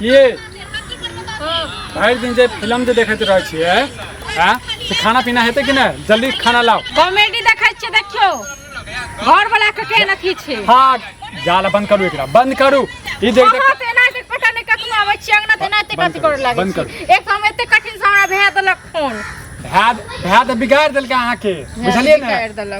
ये भरि दिन जे फिल्म जे देखैत रहै छियै हैं से खाना पीना हेतै कि नहीं? जल्दी खाना लाओ। कॉमेडी देखै छियै, देखियो घर वाला के केना की छै। हाँ जाला बंद करू, एकरा बंद करू। ई देख देख पता नहीं कतना आबै छी अंगना तेना एते कथि करे लागे छी। एक हम एते कठिन से हमरा भे देलक फोन। भे त बिगाड़ देलकै अहाँ के, बुझलियै ने?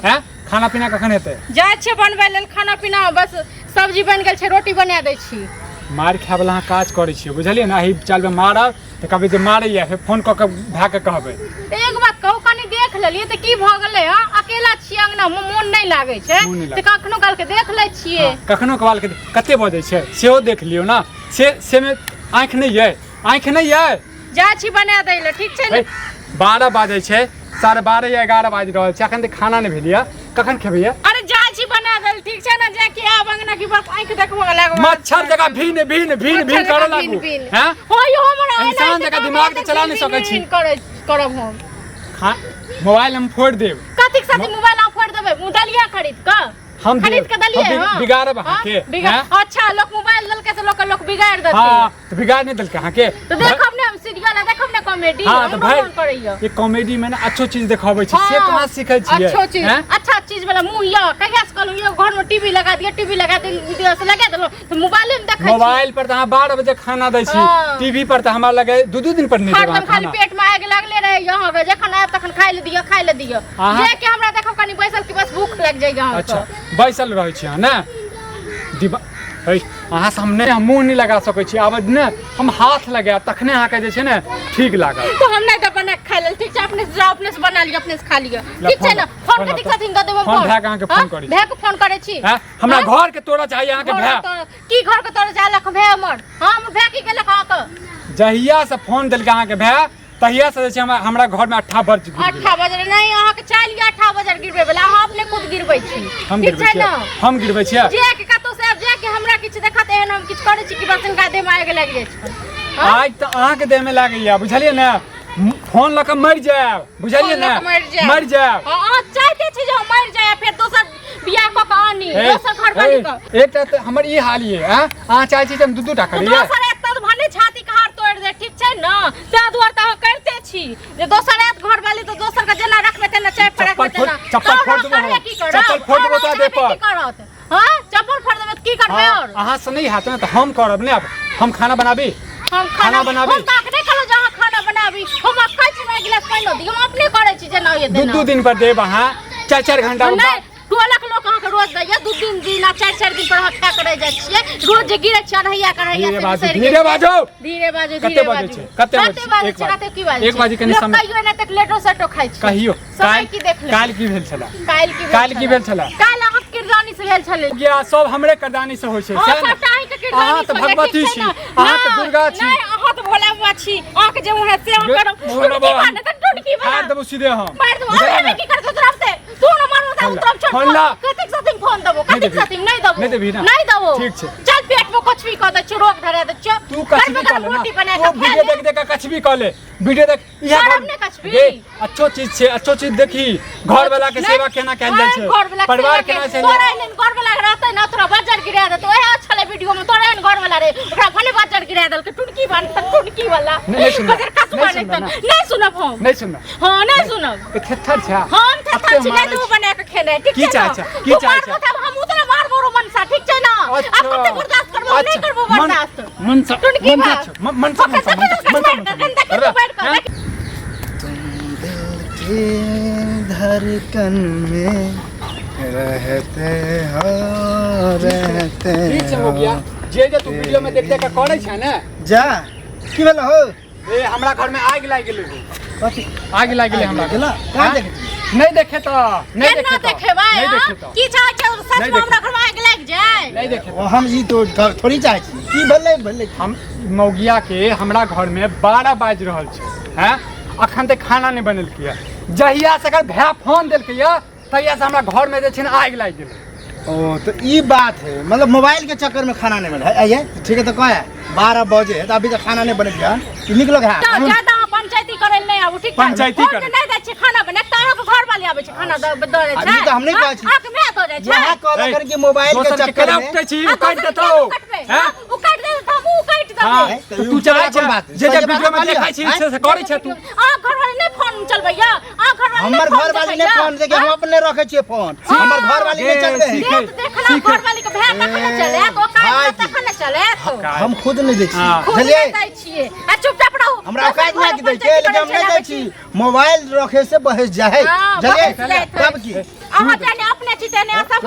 हैं खाना पीना कखन हेतै? जाय छै बनबै लेल खाना पीना, बस सब्जी बन गेल छै, रोटी बना दै छी। मार खाय वाला अहाँ काज करै छियै, बुझलियै ने? एही चाल में मारब त कभी जे मारैया फिर फोन क के भए के कहबै। एक बात कहू, कनी देख लेलियै त की भ गेलै? हां अकेला छियै अंगना में, मोन नहीं लागे छै त कखनो काल के देख लै छियै। कखनो काल के कते बजै छै सेहो देख लियौ ना। से में आँख नहीं है, आँख नहीं है। जा छी बना दै ले, ठीक छै ने? 12 बाजै छै, 12:30 या 11 बाजि रहल छै, अखन तक खाना नहीं भेलिया। कखन खेबै? अरे जा छी बना दै, ठीक छै ना? जा के आब अंगना की बस आँख देखबो लागो। मच्छर जगह भीन करे लागू। हैं होय हमरा इंसान जगह दिमाग त चला नहीं सकै छी। करब हम मोबाइल हम फोड़ देब। कथि के साथ मोबाइल हम फोड़ देबै? मुदलिया खरीद क हम खरीद के दलिए बिगाड़ब अहाँ के। अच्छा लोग मोबाइल दलके त लोग बिगाड़ देते। हां त बिगाड़ नहीं दलके अहाँ के। तो देखब ने हम सीरियल, देखब ने कॉमेडी। हां त भाई करैया ये कॉमेडी में ना अच्छो चीज दिखाबै छै, से कहां सीखै छियै? अच्छो चीज, अच्छा चीज वाला मुंह या कहिया से कहलु ये घर में टीवी लगा दिया से लगा देलो त मोबाइल में देखै छी। मोबाइल पर त हां 12 बजे खाना दै छी, टीवी पर त हमरा लगे 2 दिन पर नहीं देबा खाना। खाली पेट में आग लगले रहे यहां पे, जखन आब तखन खाइ ले दियो जे के हमरा देखब कनी बैसल की बस भूख लग जाय यहां। अच्छा बैसल रहै छी ना अहाँ सामने हम मुंह नहीं लगा सकै छी। आब ने हम हाथ लगा तखने अहाँ के जे छै ने ठीक लागल। तो हम नहीं त बना खा लेल, ठीक छै? अपने से बना लियो, अपने से खा लियो, ठीक छै ना? फोन के दिक्कत हिन द देबो। फोन भए के अहाँ के फोन करै छी, भए के फोन करै छी। हमरा घर के तोड़ा चाहिए अहाँ के भए की घर के तोड़ा चाहलक भए हमर? हम भए की केलक अहाँ के? जहिया से फोन देलकै अहाँ के भए तहिया से जे छै हमरा घर में 8 बज गिर गेल। 8 बजे नहीं अहाँ के चाल 8 बजे गिरबे वाला, अहाँ अपने खुद गिरबै छी, ठीक छै ना? हम गिरबै छी जे के कतो से जे के हमरा किछ देखत एहन हम किछ करै छी कि बर्तन का देह में आग लग जाय छै। आज त अहाँ के देह में लागैया, बुझलियै ने? फोन लक मर जायब, बुझलियै ने? मर जायब। हां चाहते छी जे हम मर जाय, फिर दोसर बियाह क के आनी, दोसर घर वाली क। एकटा त हमर ई हाल ये, अहाँ चाहै छी हम 2-2 टा करिए? दोसर एक त भने छाती के हार तोड़ दे, ठीक छै ना? ता दुआर त करते छी जे दोसर एक घर वाली तो दोसर का जेना रखबे तेना चाय फड़क तेना चप्पल फोड़ देबो, चप्पल फोड़ देबो त दे पर। हां चप्पल फोड़ देबे त की करबे? और अहाँ से नहीं हाथ में त हम करब ने। अब हम खाना बनाबी, हम खाना बनाबी। हम ताक नहीं करो जहां खाना बनाबी, हम खाइ छी ना गिलास पानी दी, हम अपने करे छी जेना ये देना। 2 दिन पर देब अहाँ, 4-4 घंटा नहीं 12 लोग अहाँ के रोज दैया, 2 दिन आ 4-4 दिन पर अहाँ खा करे जाय छियै। रोज जे गिरे छै रहैया करैया धीरे बाजो धीरे बाजो कते बजे छै? कते बजे? 1 बजे कनी समय कहियो ने तक लेटो सेटो खाइ छी। कहियो काल की देख ले, काल की भेल छला? काल की भेल छला? काल अहाँ किरदानी से भेल छले। या सब हमरे करदानी से होय छै। अहाँ त भगवती छी, अहाँ त दुर्गा छी। नहीं अहाँ त भोला बाबा छी, अहाँ के जे मुंह से हम करब टुटकी माने त टुटकी बना हाथ देबो सीधे हम। मार दो, अरे की करत तरफ से तू न मारू त तरफ छोड़। कतेक साथिंग फोन देबो, कतेक साथिंग नहीं देबो, नहीं देबी ना, नहीं देबो, ठीक छै? चल पेट में कुछ भी क दे, रोग धरे दे, तू कछ भी कर ले ना। तू वीडियो देख देख कछ भी कर ले, वीडियो देख इहा ये अच्छो चीज छै, अच्छो चीज देखी। घर वाला के सेवा केना कैल जाय छै, परिवार केना छै। तोरा एहन घर वाला रहतै ना, तोरा बजर गिरा देत। ओहे अच्छा ले वीडियो में तोरा एहन घर वाला रे, ओकरा भने बजर गिरा देल के टुटकी बान त टुटकी वाला नहीं सुन, नहीं सुनब हम, नहीं सुन, हां नहीं सुनब। थेथर छै हम थेथर छी, नहीं तू बना के खेले, ठीक छै? की चाहे छै? की चाहे छै? हम उतना मार बोरो मनसा, ठीक छै ना? अब कते बर्दाश्त करबो, नहीं करबो बर्दाश्त। मनसा टुटकी बा मनसा धड़कन में रहते हो, रहते हो। जे तू वीडियो में देख देख के करे छै ने, जा की भेल हो? ए हमरा घर में आग लाग गेलै। कथि आग लाग गेलै हमरा? गेला का देखे? नहीं देखे तो नहीं देखे तो भाई की चाहे छै? सच में हमरा घर में आग लाग जाए? नहीं देखे तो हम ई तो थोड़ी चाहे छी। की भेलै? हम मौगिया के हमरा घर में 12 बाज रहल छै, हैं अखन तक खाना नहीं बनल किया। जहिया से अगर भै फोन देलकै या तहिया से हमरा घर में जे छै ने आग लाग गेलै। ओ तो ई बात है, मतलब मोबाइल के चक्कर में खाना नहीं बना है। आइए ठीक है, तो कह 12 बजे है तो अभी तक खाना नहीं बने गया, निकलो है तो ज्यादा पंचायती करे नहीं आबू, ठीक है? पंचायती करे नहीं दै छै खाना बने, तारो के घर वाली आबै छै खाना द दै छै। अभी तो हम नहीं कहै छी, आक में तो जाय छै यहां कहल कर के मोबाइल के चक्कर में काट देतो, हैं उ काट दे त हम उ काट हां दबे तू चाहे जे जे वीडियो में देखाई छी से करै छ तू आ घर वाले नहीं फोन चलबैया आ घर वाले हमर घर वाली ने फोन देखे हम अपने रखे छिए फोन हमर घर वाली ने चल दे देखला घर वाली के भेड़ तखन चले तो काज तखन चले तो हम खुद नहीं दै छी चलिए दै छिए आ चुपचाप रहो हमरा औकात नहीं कि दै छी लेकिन हम नहीं दै छी मोबाइल रखे से बहस जाए चलिए तब की अहाँ जाने अपने छी तेने सब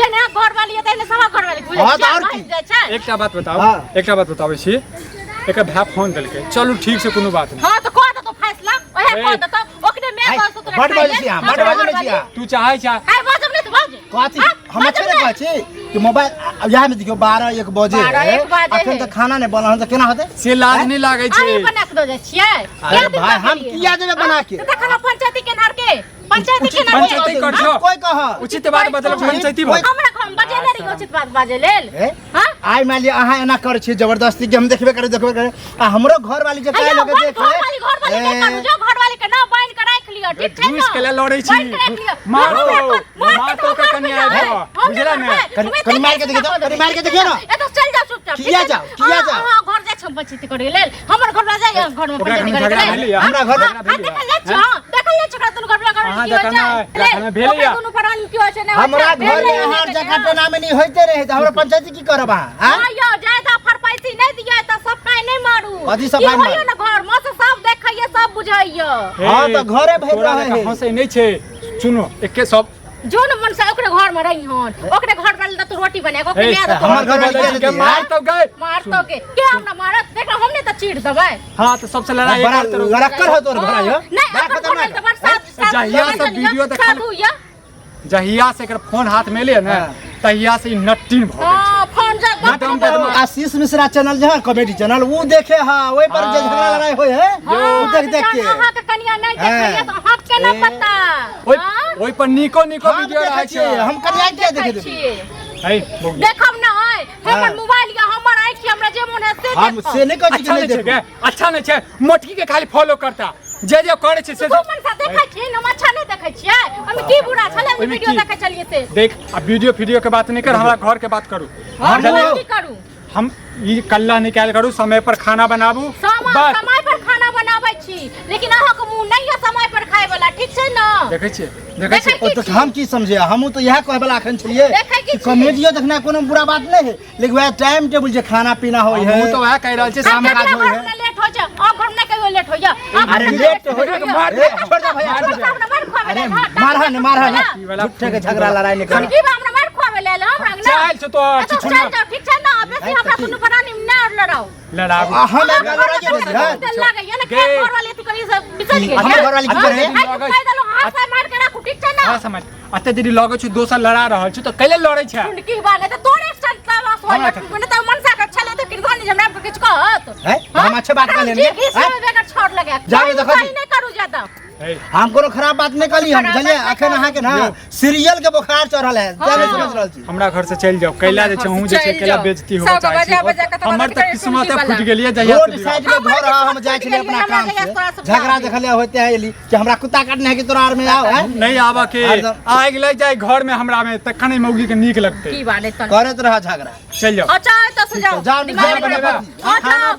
जेने घर वाली है तेने सब घर वाली बुझे हां और की एकटा बात बताबै छी एक भाई फोन देलकै चलू ठीक से कोनो बात नहीं हां तो कह दे तो फैसला ओहे कह दे तो ओकरे में कह तो बड बजै छी तू चाहे हाय बाजब नहीं तो बाज कथी हम अच्छे नहीं कहै छी कि मोबाइल यहाँ में देखियो 12 1 बजे है अखन तक खाना नहीं बनल त केना होतै से लाज नहीं लागे छै अरे बना के दो जाय छियै अरे भाई हम किया देबे बना के त खाना पंचायती के नार के पंचायती कर छो कोई कह उचित बात बदल पंचायती बात हमरा घर बजे नहीं उचित बात बाजे लेल हां आइ मान लिया अहाँ एना कर छी जबरदस्ती कि हम देखबे करे आ हमरो घर वाली जे काहे लगे देख घर वाली नहीं करू जो घर वाली के ना बांध के राख लियो ठीक छै घुस के ले लड़ै छी मार तो के कन्या है बुझला ने कनी मार के देखियो कनी मार के देखियो ना ए तो चल जा चुपचाप किया जाओ हां घर जा छ पंचायती करे लेल हमर घर जा घर में पंचायती करे लेल हमरा घर देखल ले छकरा तनु घर हां देखना भेलिया तनु परान क्यों छै ना हमरा घर में हर जगह पे नाम नहीं होते रहे त हमरा पंचायती की करबा हां यो जायदा फरपाइती नहीं दिया त सब काहे नहीं मारू कथी सब मारू होइयो ना घर में से सब देखैया सब बुझाइयो हां त घरे भइल रहे हंसे नहीं छै सुनो एके सब जो न मन से ओकरे घर में रही हन ओकरे घर वाले तू रोटी बना के ओकरे ले हमर घर वाले के मार तो गए के हमरा मारत देख हमने त चीड़ देबै हां तो सबसे लड़ाई बड़ा लड़कर हो तोर भरा यो नहीं खतरनाक त बरसात जहिया से वीडियो देखल जहिया से एकर फोन हाथ में ले ना तहिया से नट्टीन भ हां फोन जा आशीष मिश्रा चैनल जे है कॉमेडी चैनल वो देखे हां ओइ पर जे झगड़ा लड़ाई होय है वो देख के अहाँ के कनिया नहीं देखैया त अहाँ के ना पता ओइ पर निको वीडियो रहै छै हम कनिया के देखे छियै है देखब ना है हमर मोबाइल या हमर आंख हमरा जे मन है से हम से नहीं कहै छी कि नहीं देखे अच्छा नहीं छै मोटकी के खाली फॉलो करता जे करे छै से तू मन सा देखै छी हम अच्छा नहीं देखै छियै हम की बुरा छले वीडियो देखै चलिए से देख अब वीडियो के बात नहीं कर हमरा घर के बात करू हम की करू हम ई कल्ला निकाल करू समय पर खाना बनाबू समय पर खाना बनाबै छी लेकिन अहाँ के मुंह नहीं है समय पर खाए वाला ठीक छै ना देखै छी ओ तो हम की समझे हम तो यह कहबे ला अखन छलिए कि कॉमेडियो देखना कोनो बुरा बात नहीं है लेकिन वह टाइम टेबल जे खाना पीना होय है हम तो वह कह रहल छी शाम काज होय है लेट हो जा अब घर में कहियो लेट हो जा अरे लेट हो मार छोड़ दे भैया अरे मारहा ने झूठे के झगड़ा लड़ाई नहीं कर की हमरा मार खावे ले हमरा चल छ तो चल जा ठीक छै ना बेसी हमरा कोनो पता नहीं ना लड़ाओ हम लागे ये ना के घर वाले तू करी सब बिचल गए हमर घर वाली की करे कह देलो हाथ से मार के राखू ठीक छै ना हां समझ अते देरी लगे छ दोसर लड़ा रहल छ तो कैले लड़ै छ की बात है तो तोरे एक्शन क्लास होय ने त मनसा के छले तो किरगनी हमरा के किछ कहत है हम अच्छे बात कर लेने हैं इसमें बेकार छोड़ लगे जाओ देखो नहीं करू ज्यादा हम कोनो खराब बात नहीं कली हम चलिए अखन अहाँ के ना सीरियल के बुखार चढ़ल है जाने समझ रहल छी हमरा घर से चल जाओ कैला जे छहु जे छै कैला बेइज्जती हो चाहे हमर तक किस्मत फूट गेलिए जहिया रोड साइड में घर हम जाय छले अपना काम से झगड़ा देखले होते है एली कि हमरा कुत्ता काटने है कि तोरा आर में आओ है नहीं आवा के आग लग जाए घर में हमरा में तखने मौगी के नीक लगते की बात है करत रहा झगड़ा चल जाओ अच्छा तो सजाओ खाना बनेबा खाना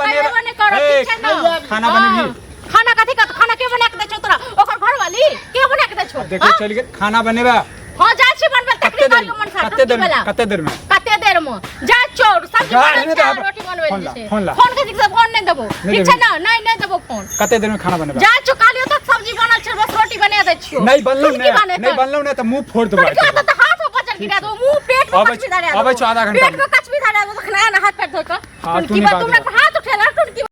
बनेबी खाना कथी का खाना के बना के दे छौ तोरा ओकर घर वाली के बना के दे छौ देखो चल गेल खाना बनेबा हां जा छी बनबे तकरी काल के मन सा कते देर में जा चोर सब्जी रोटी बनबे छै फोन के दिक्कत फोन नहीं देबो ठीक छै ना नहीं देबो फोन कते देर में खाना बनेबा जा चो कालियो तक सब्जी बनल छै बस रोटी बना दे छियो नहीं बनलो ने त मुंह फोड़ देबो त हाथ में बचल गिरा दो मुंह पेट में कच भी धारा आबै छ आधा घंटा पेट में कच भी धारा दो खाना हाथ पैर धो के हां तुमने हाथ उठेला